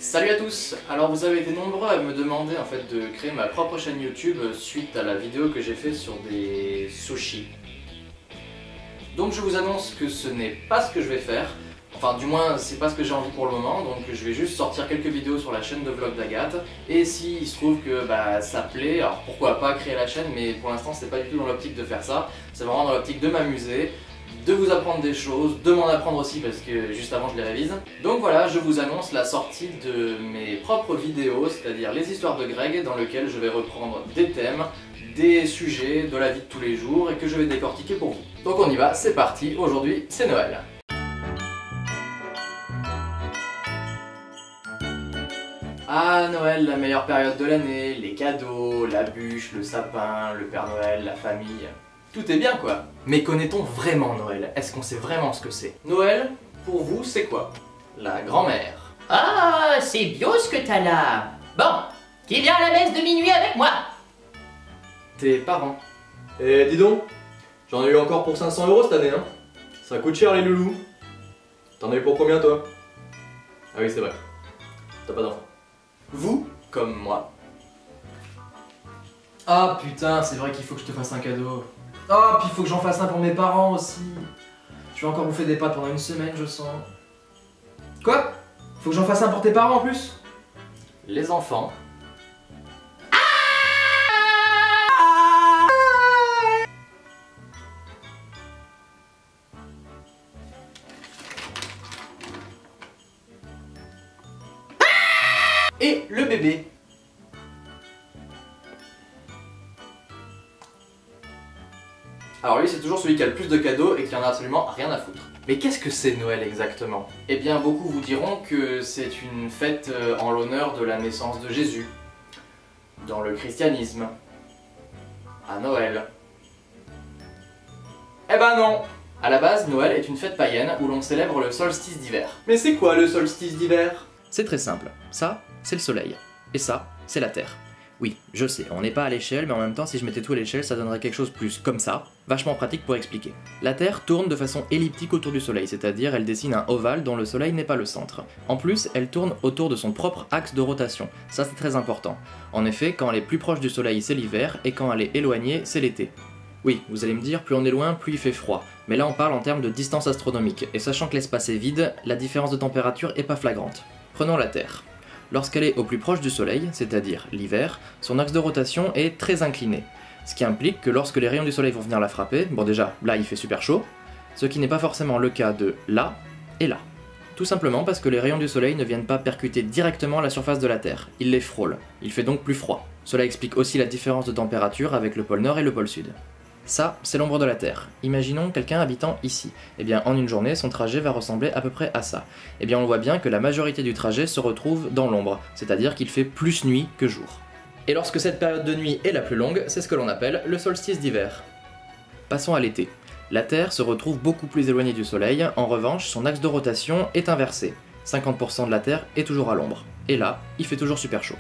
Salut à tous. Alors vous avez été nombreux à me demander en fait de créer ma propre chaîne YouTube suite à la vidéo que j'ai fait sur des sushis. Donc je vous annonce que ce n'est pas ce que je vais faire. Enfin du moins c'est pas ce que j'ai envie pour le moment, donc je vais juste sortir quelques vidéos sur la chaîne de vlog d'Agathe. Et s'il se trouve que ça plaît, alors pourquoi pas créer la chaîne, mais pour l'instant c'est pas du tout dans l'optique de faire ça. C'est vraiment dans l'optique de m'amuser, de vous apprendre des choses, de m'en apprendre aussi parce que juste avant je les révise. Donc voilà, je vous annonce la sortie de mes propres vidéos, c'est-à-dire les histoires de Greg, dans lesquelles je vais reprendre des thèmes, des sujets de la vie de tous les jours et que je vais décortiquer pour vous. Donc on y va, c'est parti, aujourd'hui c'est Noël. Ah Noël, la meilleure période de l'année, les cadeaux, la bûche, le sapin, le Père Noël, la famille... Tout est bien quoi. Mais connaît-on vraiment Noël? Est-ce qu'on sait vraiment ce que c'est? Noël, pour vous, c'est quoi? La grand-mère. Ah, c'est bio ce que t'as là. Bon, qui vient à la messe de minuit avec moi? Tes parents. Eh dis donc, j'en ai eu encore pour 500 € cette année hein. Ça coûte cher les loulous. T'en as eu pour combien toi? Ah oui c'est vrai, t'as pas d'enfant. Vous, comme moi. Ah putain, c'est vrai qu'il faut que je te fasse un cadeau. Ah, puis il faut que j'en fasse un pour mes parents aussi. Je vais encore bouffer des pâtes pendant une semaine, je sens. Quoi? Faut que j'en fasse un pour tes parents en plus? Les enfants. Et le bébé. Alors lui c'est toujours celui qui a le plus de cadeaux et qui en a absolument rien à foutre. Mais qu'est-ce que c'est Noël exactement? Eh bien beaucoup vous diront que c'est une fête en l'honneur de la naissance de Jésus. Dans le christianisme. À Noël. Eh ben non! À la base, Noël est une fête païenne où l'on célèbre le solstice d'hiver. Mais c'est quoi le solstice d'hiver? C'est très simple. Ça, c'est le soleil. Et ça, c'est la Terre. Oui, je sais, on n'est pas à l'échelle, mais en même temps, si je mettais tout à l'échelle, ça donnerait quelque chose plus comme ça, vachement pratique pour expliquer. La Terre tourne de façon elliptique autour du Soleil, c'est-à-dire elle dessine un ovale dont le Soleil n'est pas le centre. En plus, elle tourne autour de son propre axe de rotation, ça c'est très important. En effet, quand elle est plus proche du Soleil, c'est l'hiver, et quand elle est éloignée, c'est l'été. Oui, vous allez me dire, plus on est loin, plus il fait froid. Mais là on parle en termes de distance astronomique, et sachant que l'espace est vide, la différence de température est pas flagrante. Prenons la Terre. Lorsqu'elle est au plus proche du Soleil, c'est-à-dire l'hiver, son axe de rotation est très incliné. Ce qui implique que lorsque les rayons du Soleil vont venir la frapper, bon déjà, là il fait super chaud, ce qui n'est pas forcément le cas de là et là. Tout simplement parce que les rayons du Soleil ne viennent pas percuter directement la surface de la Terre, ils les frôlent, il fait donc plus froid. Cela explique aussi la différence de température avec le pôle Nord et le pôle Sud. Ça, c'est l'ombre de la Terre. Imaginons quelqu'un habitant ici. Eh bien, en une journée, son trajet va ressembler à peu près à ça. Eh bien, on voit bien que la majorité du trajet se retrouve dans l'ombre, c'est-à-dire qu'il fait plus nuit que jour. Et lorsque cette période de nuit est la plus longue, c'est ce que l'on appelle le solstice d'hiver. Passons à l'été. La Terre se retrouve beaucoup plus éloignée du Soleil, en revanche, son axe de rotation est inversé. 50% de la Terre est toujours à l'ombre. Et là, il fait toujours super chaud.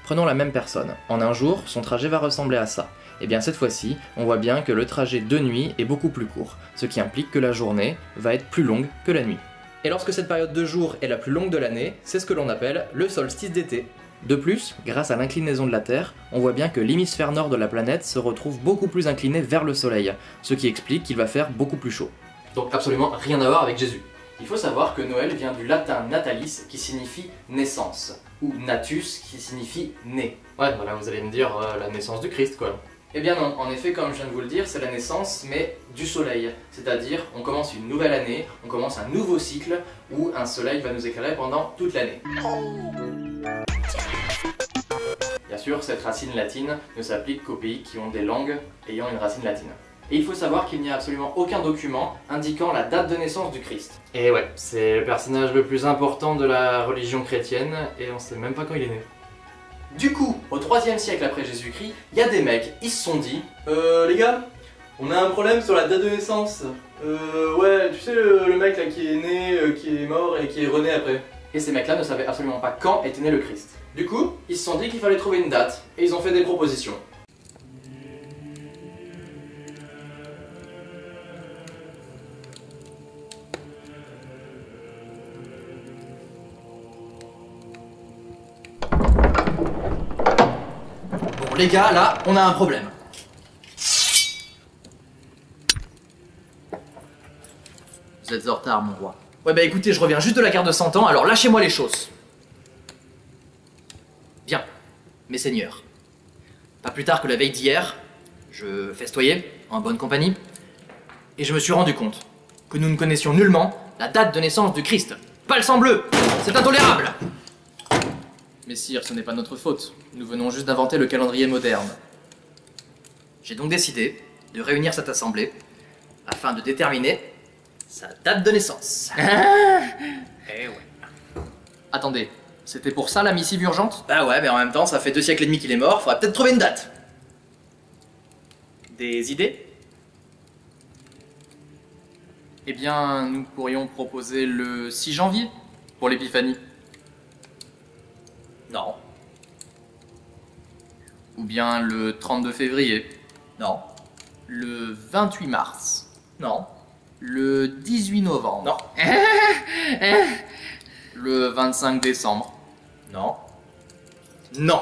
Prenons la même personne. En un jour, son trajet va ressembler à ça. Et bien cette fois-ci, on voit bien que le trajet de nuit est beaucoup plus court, ce qui implique que la journée va être plus longue que la nuit. Et lorsque cette période de jour est la plus longue de l'année, c'est ce que l'on appelle le solstice d'été. De plus, grâce à l'inclinaison de la Terre, on voit bien que l'hémisphère nord de la planète se retrouve beaucoup plus incliné vers le Soleil, ce qui explique qu'il va faire beaucoup plus chaud. Donc absolument rien à voir avec Jésus. Il faut savoir que Noël vient du latin natalis qui signifie naissance, ou natus qui signifie né. Ouais, voilà, vous allez me dire la naissance du Christ quoi. Eh bien non, en effet, comme je viens de vous le dire, c'est la naissance, mais du soleil. C'est-à-dire, on commence une nouvelle année, on commence un nouveau cycle, où un soleil va nous éclairer pendant toute l'année. Bien sûr, cette racine latine ne s'applique qu'aux pays qui ont des langues ayant une racine latine. Et il faut savoir qu'il n'y a absolument aucun document indiquant la date de naissance du Christ. Et ouais, c'est le personnage le plus important de la religion chrétienne, et on sait même pas quand il est né. Du coup, au 3e siècle après Jésus-Christ, il y a des mecs, ils se sont dit les gars, on a un problème sur la date de naissance. Ouais, tu sais le mec là qui est né, qui est mort et qui est rené après. Et ces mecs là ne savaient absolument pas quand était né le Christ. Du coup, ils se sont dit qu'il fallait trouver une date, et ils ont fait des propositions. Bon les gars, là, on a un problème. Vous êtes en retard, mon roi. Ouais bah écoutez, je reviens juste de la guerre de 100 ans, alors lâchez-moi les choses. Bien, mes seigneurs. Pas plus tard que la veille d'hier, je festoyais en bonne compagnie, et je me suis rendu compte que nous ne connaissions nullement la date de naissance du Christ. Pas le sang bleu, c'est intolérable. Messire, ce n'est pas notre faute. Nous venons juste d'inventer le calendrier moderne. J'ai donc décidé de réunir cette assemblée afin de déterminer sa date de naissance. Eh ouais. Attendez, c'était pour ça la missive urgente? Bah ouais, mais en même temps, ça fait 2 siècles et demi qu'il est mort, faudrait peut-être trouver une date. Des idées? Eh bien, nous pourrions proposer le 6 janvier pour l'épiphanie. Non. Ou bien le 32 février. Non. Le 28 mars. Non. Le 18 novembre. Non. Le 25 décembre. Non. Non.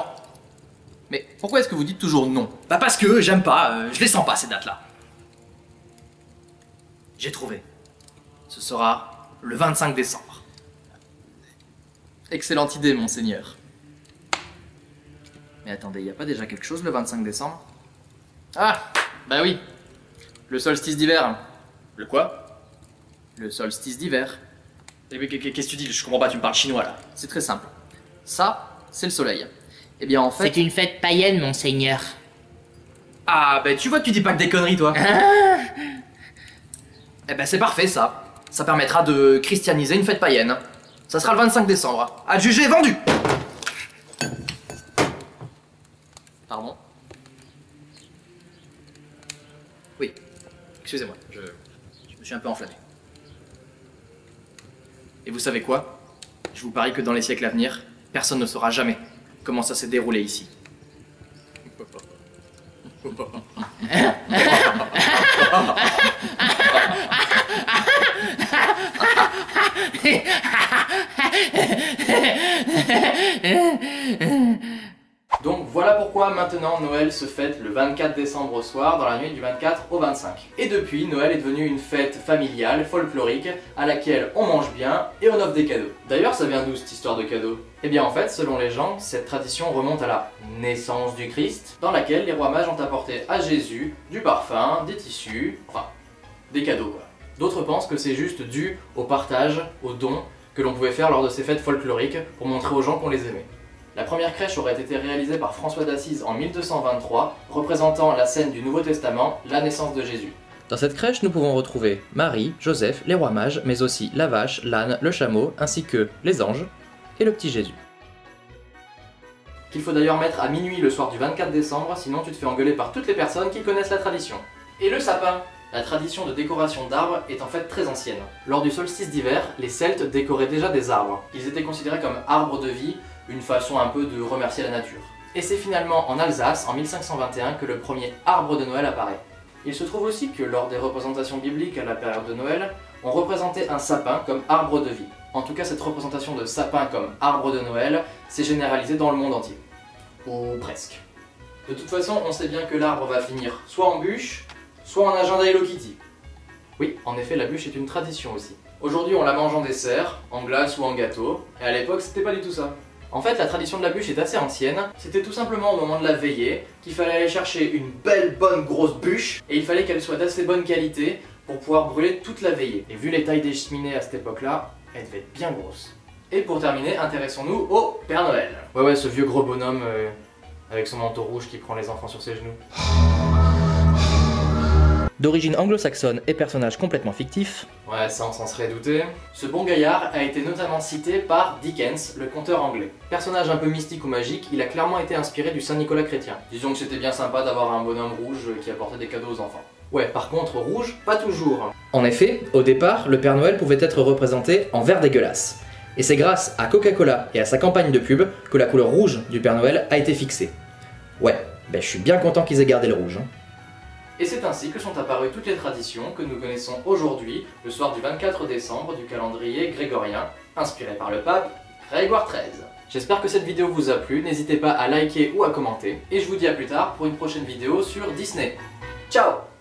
Mais pourquoi est-ce que vous dites toujours non? Bah parce que j'aime pas, je les sens pas ces dates-là. J'ai trouvé. Ce sera le 25 décembre. Excellente idée, monseigneur. Mais attendez, y a pas déjà quelque chose le 25 décembre? Ah, bah oui. Le solstice d'hiver. Le quoi? Le solstice d'hiver. Qu'est-ce que tu dis? Je comprends pas, tu me parles chinois là. C'est très simple. Ça, c'est le soleil. Eh bien en fait... C'est une fête païenne, monseigneur. Ah, bah tu vois, tu dis pas que des conneries, toi. Eh ben c'est parfait, ça. Ça permettra de christianiser une fête païenne. Ça sera le 25 décembre. Adjugé, vendu. Pardon? Oui. Excusez-moi, je me suis un peu enflammé. Et vous savez quoi? Je vous parie que dans les siècles à venir, personne ne saura jamais comment ça s'est déroulé ici. Donc voilà pourquoi maintenant Noël se fête le 24 décembre au soir, dans la nuit du 24 au 25. Et depuis, Noël est devenu une fête familiale, folklorique, à laquelle on mange bien et on offre des cadeaux. D'ailleurs, ça vient d'où cette histoire de cadeaux? Eh bien en fait, selon les gens, cette tradition remonte à la naissance du Christ, dans laquelle les rois mages ont apporté à Jésus du parfum, des tissus, enfin, des cadeaux quoi. D'autres pensent que c'est juste dû au partage, aux dons que l'on pouvait faire lors de ces fêtes folkloriques pour montrer aux gens qu'on les aimait. La première crèche aurait été réalisée par François d'Assise en 1223, représentant la scène du Nouveau Testament, la naissance de Jésus. Dans cette crèche, nous pouvons retrouver Marie, Joseph, les rois mages, mais aussi la vache, l'âne, le chameau, ainsi que les anges et le petit Jésus. Qu'il faut d'ailleurs mettre à minuit le soir du 24 décembre, sinon tu te fais engueuler par toutes les personnes qui connaissent la tradition. Et le sapin? La tradition de décoration d'arbres est en fait très ancienne. Lors du solstice d'hiver, les Celtes décoraient déjà des arbres. Ils étaient considérés comme arbres de vie, une façon un peu de remercier la nature. Et c'est finalement en Alsace, en 1521, que le premier arbre de Noël apparaît. Il se trouve aussi que lors des représentations bibliques à la période de Noël, on représentait un sapin comme arbre de vie. En tout cas, cette représentation de sapin comme arbre de Noël s'est généralisée dans le monde entier. Ou presque. De toute façon, on sait bien que l'arbre va finir soit en bûche, soit en agenda Hello Kitty. Oui, en effet, la bûche est une tradition aussi. Aujourd'hui, on la mange en dessert, en glace ou en gâteau, et à l'époque, c'était pas du tout ça. En fait, la tradition de la bûche est assez ancienne, c'était tout simplement au moment de la veillée qu'il fallait aller chercher une belle bonne grosse bûche, et il fallait qu'elle soit d'assez bonne qualité pour pouvoir brûler toute la veillée. Et vu les tailles des cheminées à cette époque-là, elle devait être bien grosse. Et pour terminer, intéressons-nous au Père Noël. Ouais, ce vieux gros bonhomme avec son manteau rouge qui prend les enfants sur ses genoux. D'origine anglo-saxonne et personnage complètement fictif, Ouais, ça on s'en serait douté. Ce bon gaillard a été notamment cité par Dickens, le conteur anglais. Personnage un peu mystique ou magique, il a clairement été inspiré du Saint-Nicolas chrétien. Disons que c'était bien sympa d'avoir un bonhomme rouge qui apportait des cadeaux aux enfants. Ouais, par contre, rouge, pas toujours. En effet, au départ, le Père Noël pouvait être représenté en vert dégueulasse. Et c'est grâce à Coca-Cola et à sa campagne de pub que la couleur rouge du Père Noël a été fixée. Ouais, ben je suis bien content qu'ils aient gardé le rouge. Et c'est ainsi que sont apparues toutes les traditions que nous connaissons aujourd'hui, le soir du 24 décembre du calendrier grégorien, inspiré par le pape Grégoire XIII. J'espère que cette vidéo vous a plu, n'hésitez pas à liker ou à commenter, et je vous dis à plus tard pour une prochaine vidéo sur Disney. Ciao!